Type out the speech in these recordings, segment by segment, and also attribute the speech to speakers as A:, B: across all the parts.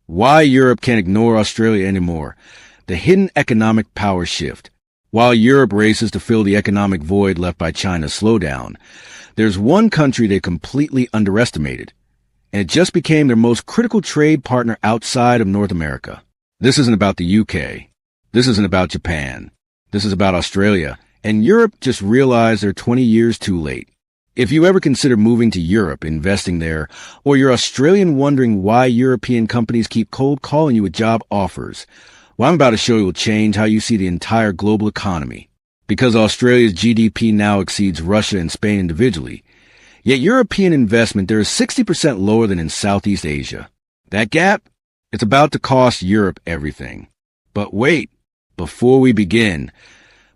A: Why Europe can't ignore Australia anymore. The hidden economic power shift. While Europe races to fill the economic void left by China's slowdown, there's one country they completely underestimated, and it just became their most critical trade partner outside of North America. This isn't about the UK. This isn't about Japan. This is about Australia, and Europe just realized they're 20 years too late. If you ever consider moving to Europe, investing there, or you're Australian wondering why European companies keep cold calling you with job offers, what I'm about to show you will change how you see the entire global economy. Because Australia's GDP now exceeds Russia and Spain individually, yet European investment there is 60% lower than in Southeast Asia. That gap? It's about to cost Europe everything. But wait, before we begin,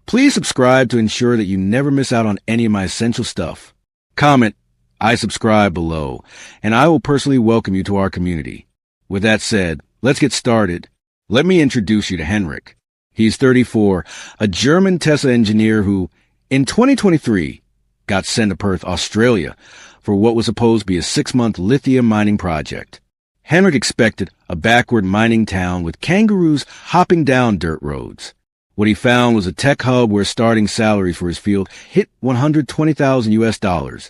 A: please subscribe to ensure that you never miss out on any of my essential stuff. Comment, I subscribe below, and I will personally welcome you to our community. With that said, let's get started. Let me introduce you to Henrik. He's 34, a German Tesla engineer who, in 2023, got sent to Perth, Australia, for what was supposed to be a 6-month lithium mining project. Henrik expected a backward mining town with kangaroos hopping down dirt roads. What he found was a tech hub where starting salaries for his field hit $120,000,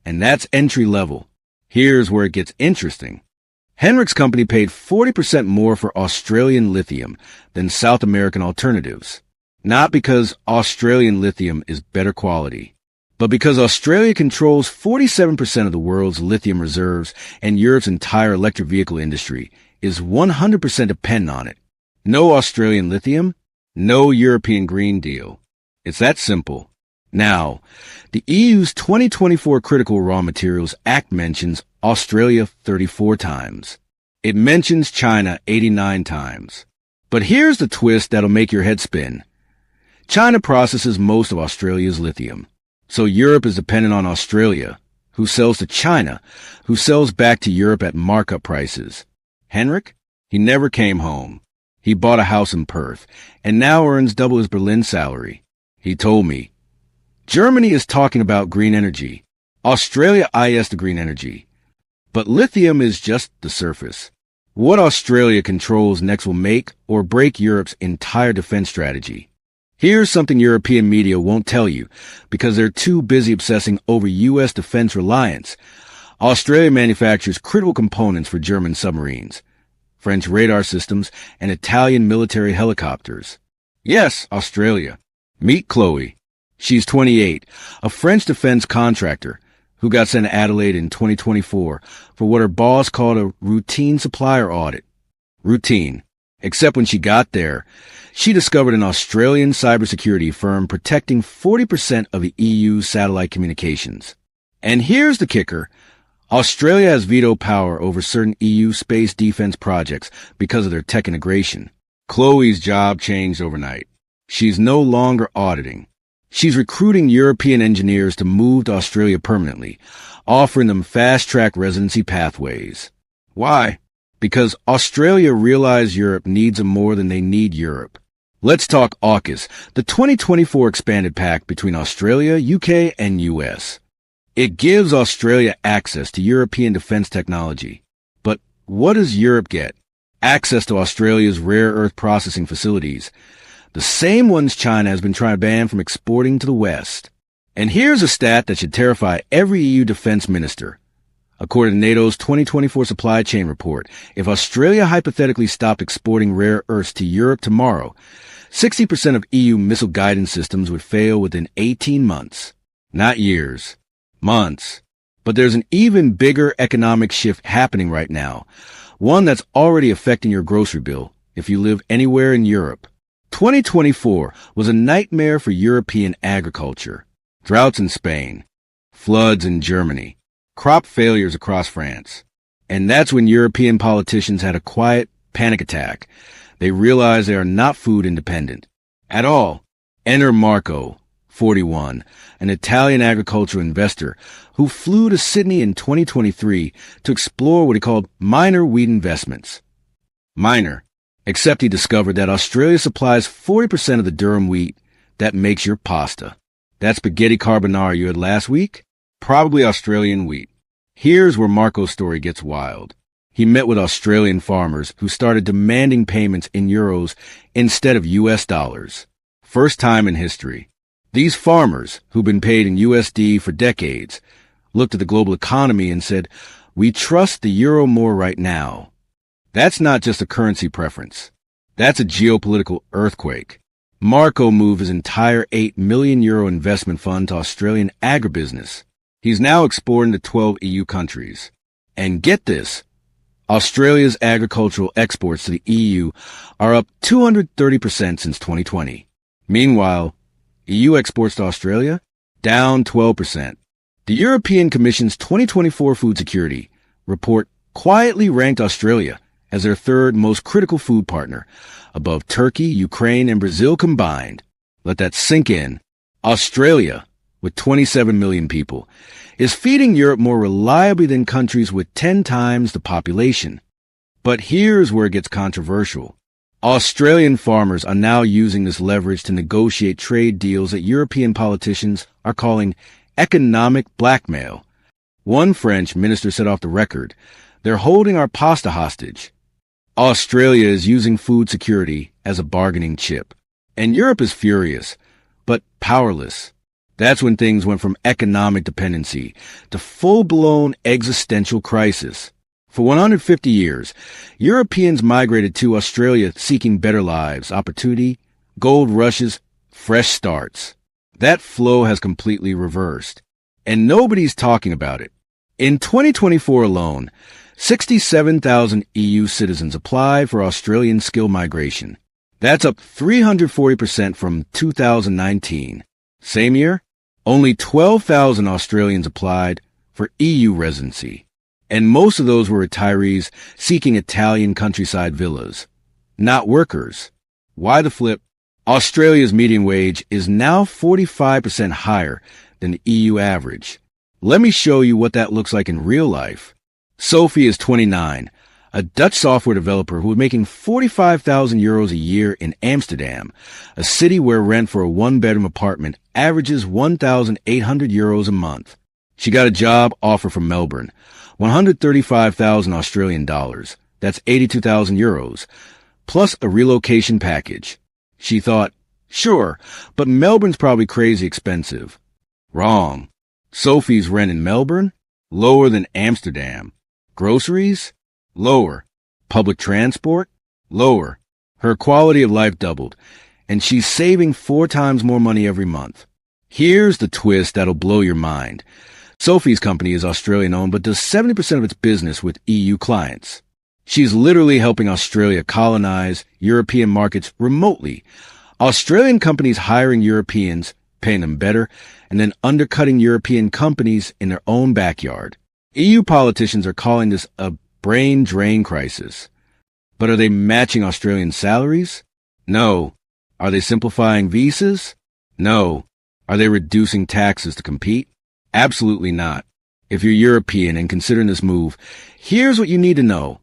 A: and that's entry level. Here's where it gets interesting. Henrik's company paid 40% more for Australian lithium than South American alternatives. Not because Australian lithium is better quality, but because Australia controls 47% of the world's lithium reserves and Europe's entire electric vehicle industry is 100% dependent on it. No Australian lithium, no European Green Deal. It's that simple. Now, the EU's 2024 Critical Raw Materials Act mentions Australia 34 times. It mentions China 89 times. But here's the twist that'll make your head spin. China processes most of Australia's lithium. So Europe is dependent on Australia, who sells to China, who sells back to Europe at markup prices. Henrik? He never came home. He bought a house in Perth, and now earns double his Berlin salary. He told me, Germany is talking about green energy. Australia is the green energy. But lithium is just the surface. What Australia controls next will make or break Europe's entire defense strategy. Here's something European media won't tell you, because they're too busy obsessing over U.S. defense reliance. Australia manufactures critical components for German submarines, French radar systems, and Italian military helicopters. Yes, Australia. Meet Chloe. She's 28, a French defense contractor who got sent to Adelaide in 2024 for what her boss called a routine supplier audit. Routine. Except when she got there, she discovered an Australian cybersecurity firm protecting 40% of the EU's satellite communications. And here's the kicker. Australia has veto power over certain EU space defense projects because of their tech integration. Chloe's job changed overnight. She's no longer auditing. She's recruiting European engineers to move to Australia permanently, offering them fast-track residency pathways. Why? Because Australia realized Europe needs them more than they need Europe. Let's talk AUKUS, the 2024 expanded pact between Australia, UK, and US. It gives Australia access to European defense technology. But what does Europe get? Access to Australia's rare earth processing facilities, the same ones China has been trying to ban from exporting to the West. And here's a stat that should terrify every EU defense minister. According to NATO's 2024 supply chain report, if Australia hypothetically stopped exporting rare earths to Europe tomorrow, 60% of EU missile guidance systems would fail within 18 months. Not years. Months. But there's an even bigger economic shift happening right now, one that's already affecting your grocery bill if you live anywhere in Europe. 2024 was a nightmare for European agriculture. Droughts in Spain, floods in Germany, crop failures across France. And that's when European politicians had a quiet panic attack. They realized they are not food independent at all. Enter Marco, 41, an Italian agricultural investor who flew to Sydney in 2023 to explore what he called minor wheat investments. Minor, except he discovered that Australia supplies 40% of the durum wheat that makes your pasta. That spaghetti carbonara you had last week? Probably Australian wheat. Here's where Marco's story gets wild. He met with Australian farmers who started demanding payments in euros instead of US dollars. First time in history. These farmers, who've been paid in USD for decades, looked at the global economy and said, "We trust the euro more right now." That's not just a currency preference. That's a geopolitical earthquake. Marco moved his entire €8 million investment fund to Australian agribusiness. He's now exporting to 12 EU countries. And get this, Australia's agricultural exports to the EU are up 230% since 2020. Meanwhile, EU exports to Australia? Down 12%. The European Commission's 2024 Food Security report quietly ranked Australia as their third most critical food partner, above Turkey, Ukraine, and Brazil combined. Let that sink in. Australia, with 27 million people, is feeding Europe more reliably than countries with 10 times the population. But here's where it gets controversial. Australian farmers are now using this leverage to negotiate trade deals that European politicians are calling economic blackmail. One French minister said off the record, "They're holding our pasta hostage." Australia is using food security as a bargaining chip. And Europe is furious, but powerless. That's when things went from economic dependency to full-blown existential crisis. For 150 years, Europeans migrated to Australia seeking better lives, opportunity, gold rushes, fresh starts. That flow has completely reversed. And nobody's talking about it. In 2024 alone, 67,000 EU citizens applied for Australian skill migration. That's up 340% from 2019. Same year, only 12,000 Australians applied for EU residency. And most of those were retirees seeking Italian countryside villas, not workers. Why the flip? Australia's median wage is now 45% higher than the EU average. Let me show you what that looks like in real life. Sophie is 29, a Dutch software developer who is making €45,000 a year in Amsterdam, a city where rent for a one-bedroom apartment averages €1,800 a month. She got a job offer from Melbourne, 135,000 Australian dollars. That's 82,000 euros, plus a relocation package. She thought, sure, but Melbourne's probably crazy expensive. Wrong. Sophie's rent in Melbourne? Lower than Amsterdam. Groceries? Lower. Public transport? Lower. Her quality of life doubled, and she's saving 4 times more money every month. Here's the twist that'll blow your mind. Sophie's company is Australian-owned but does 70% of its business with EU clients. She's literally helping Australia colonize European markets remotely. Australian companies hiring Europeans, paying them better, and then undercutting European companies in their own backyard. EU politicians are calling this a brain drain crisis. But are they matching Australian salaries? No. Are they simplifying visas? No. Are they reducing taxes to compete? Absolutely not. If you're European and considering this move, here's what you need to know.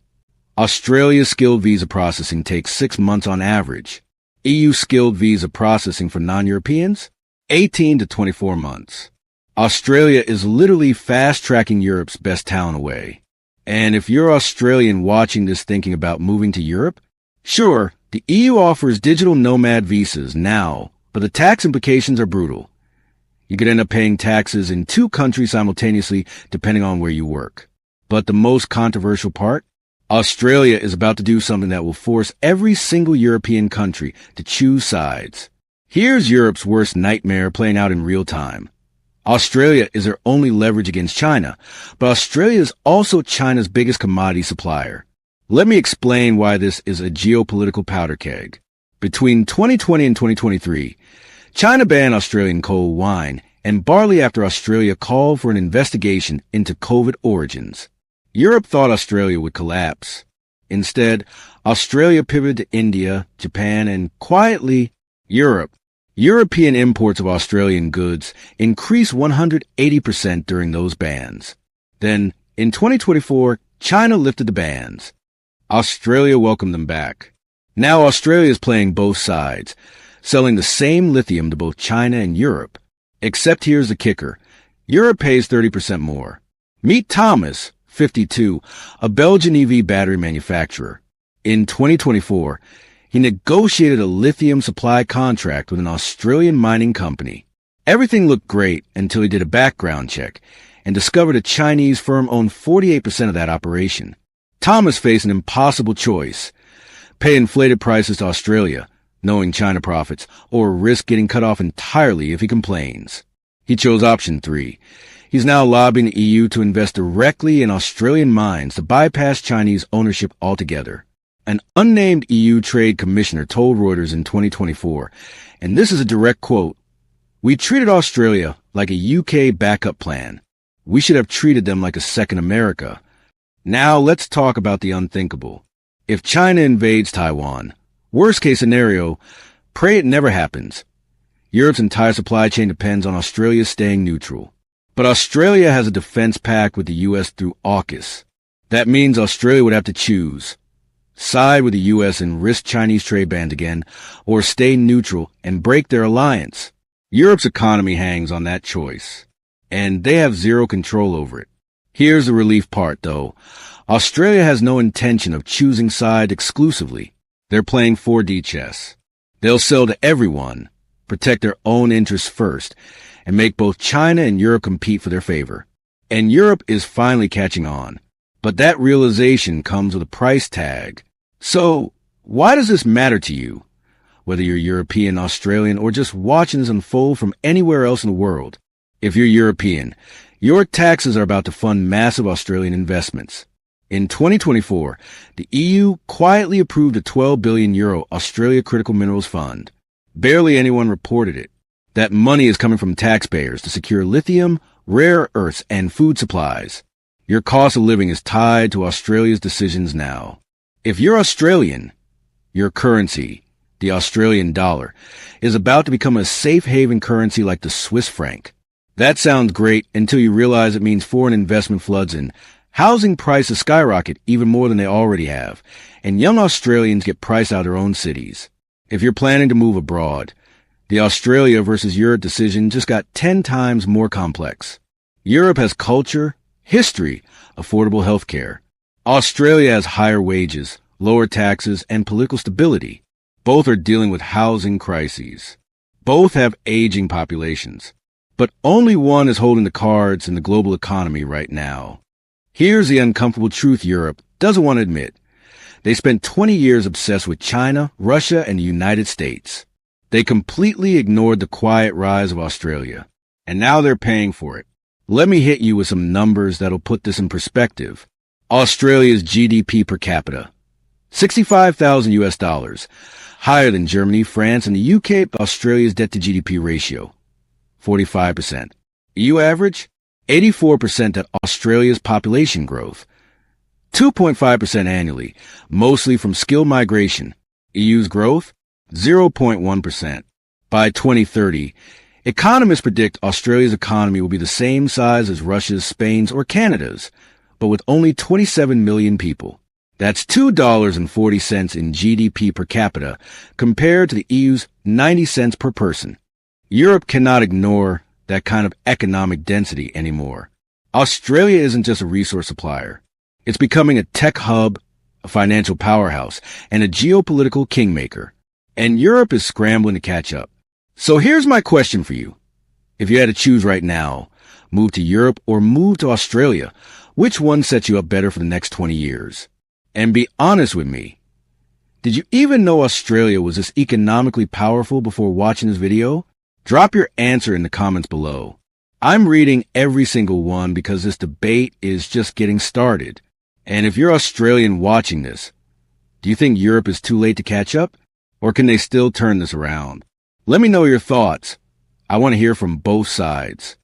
A: Australia's skilled visa processing takes 6 months on average. EU skilled visa processing for non-Europeans? 18 to 24 months. Australia is literally fast-tracking Europe's best talent away. And if you're Australian watching this thinking about moving to Europe, sure, the EU offers digital nomad visas now, but the tax implications are brutal. You could end up paying taxes in 2 countries simultaneously depending on where you work. But the most controversial part? Australia is about to do something that will force every single European country to choose sides. Here's Europe's worst nightmare playing out in real time. Australia is their only leverage against China, but Australia is also China's biggest commodity supplier. Let me explain why this is a geopolitical powder keg. Between 2020 and 2023, China banned Australian coal, wine, and barley after Australia called for an investigation into COVID origins. Europe thought Australia would collapse. Instead, Australia pivoted to India, Japan, and quietly, Europe. European imports of Australian goods increased 180% during those bans. Then, in 2024, China lifted the bans. Australia welcomed them back. Now Australia is playing both sides, selling the same lithium to both China and Europe. Except here's the kicker. Europe pays 30% more. Meet Thomas, 52, a Belgian EV battery manufacturer. In 2024, he negotiated a lithium supply contract with an Australian mining company. Everything looked great until he did a background check and discovered a Chinese firm owned 48% of that operation. Thomas faced an impossible choice: pay inflated prices to Australia, knowing China profits, or risk getting cut off entirely if he complains. He chose option 3. He's now lobbying the EU to invest directly in Australian mines to bypass Chinese ownership altogether. An unnamed EU trade commissioner told Reuters in 2024, and this is a direct quote, "We treated Australia like a UK backup plan. We should have treated them like a second America." Now let's talk about the unthinkable. If China invades Taiwan, worst case scenario, pray it never happens. Europe's entire supply chain depends on Australia staying neutral. But Australia has a defense pact with the U.S. through AUKUS. That means Australia would have to choose: side with the U.S. and risk Chinese trade bans again, or stay neutral and break their alliance. Europe's economy hangs on that choice, and they have zero control over it. Here's the relief part, though. Australia has no intention of choosing side exclusively. They're playing 4D chess. They'll sell to everyone, protect their own interests first, and make both China and Europe compete for their favor. And Europe is finally catching on. But that realization comes with a price tag. So, why does this matter to you? Whether you're European, Australian, or just watching this unfold from anywhere else in the world. If you're European, your taxes are about to fund massive Australian investments. In 2024, the EU quietly approved a €12 billion Australia Critical Minerals Fund. Barely anyone reported it. That money is coming from taxpayers to secure lithium, rare earths, and food supplies. Your cost of living is tied to Australia's decisions now. If you're Australian, your currency, the Australian dollar, is about to become a safe haven currency like the Swiss franc. That sounds great until you realize it means foreign investment floods in. Housing prices skyrocket even more than they already have, and young Australians get priced out of their own cities. If you're planning to move abroad, the Australia versus Europe decision just got 10 times more complex. Europe has culture, history, affordable healthcare. Australia has higher wages, lower taxes, and political stability. Both are dealing with housing crises. Both have aging populations. But only one is holding the cards in the global economy right now. Here's the uncomfortable truth Europe doesn't want to admit. They spent 20 years obsessed with China, Russia, and the United States. They completely ignored the quiet rise of Australia. And now they're paying for it. Let me hit you with some numbers that'll put this in perspective. Australia's GDP per capita, $65,000, higher than Germany, France, and the UK. Australia's debt to GDP ratio, 45%. EU average, 84% at Australia's population growth, 2.5% annually, mostly from skill migration. EU's growth, 0.1%. By 2030, economists predict Australia's economy will be the same size as Russia's, Spain's, or Canada's, but with only 27 million people. That's $2.40 in GDP per capita compared to the EU's 90 cents per person. Europe cannot ignore that kind of economic density anymore. Australia isn't just a resource supplier. It's becoming a tech hub, a financial powerhouse, and a geopolitical kingmaker. And Europe is scrambling to catch up. So here's my question for you. If you had to choose right now, move to Europe or move to Australia, which one sets you up better for the next 20 years? And be honest with me. Did you even know Australia was this economically powerful before watching this video? Drop your answer in the comments below. I'm reading every single one because this debate is just getting started. And if you're Australian watching this, do you think Europe is too late to catch up? Or can they still turn this around? Let me know your thoughts. I want to hear from both sides.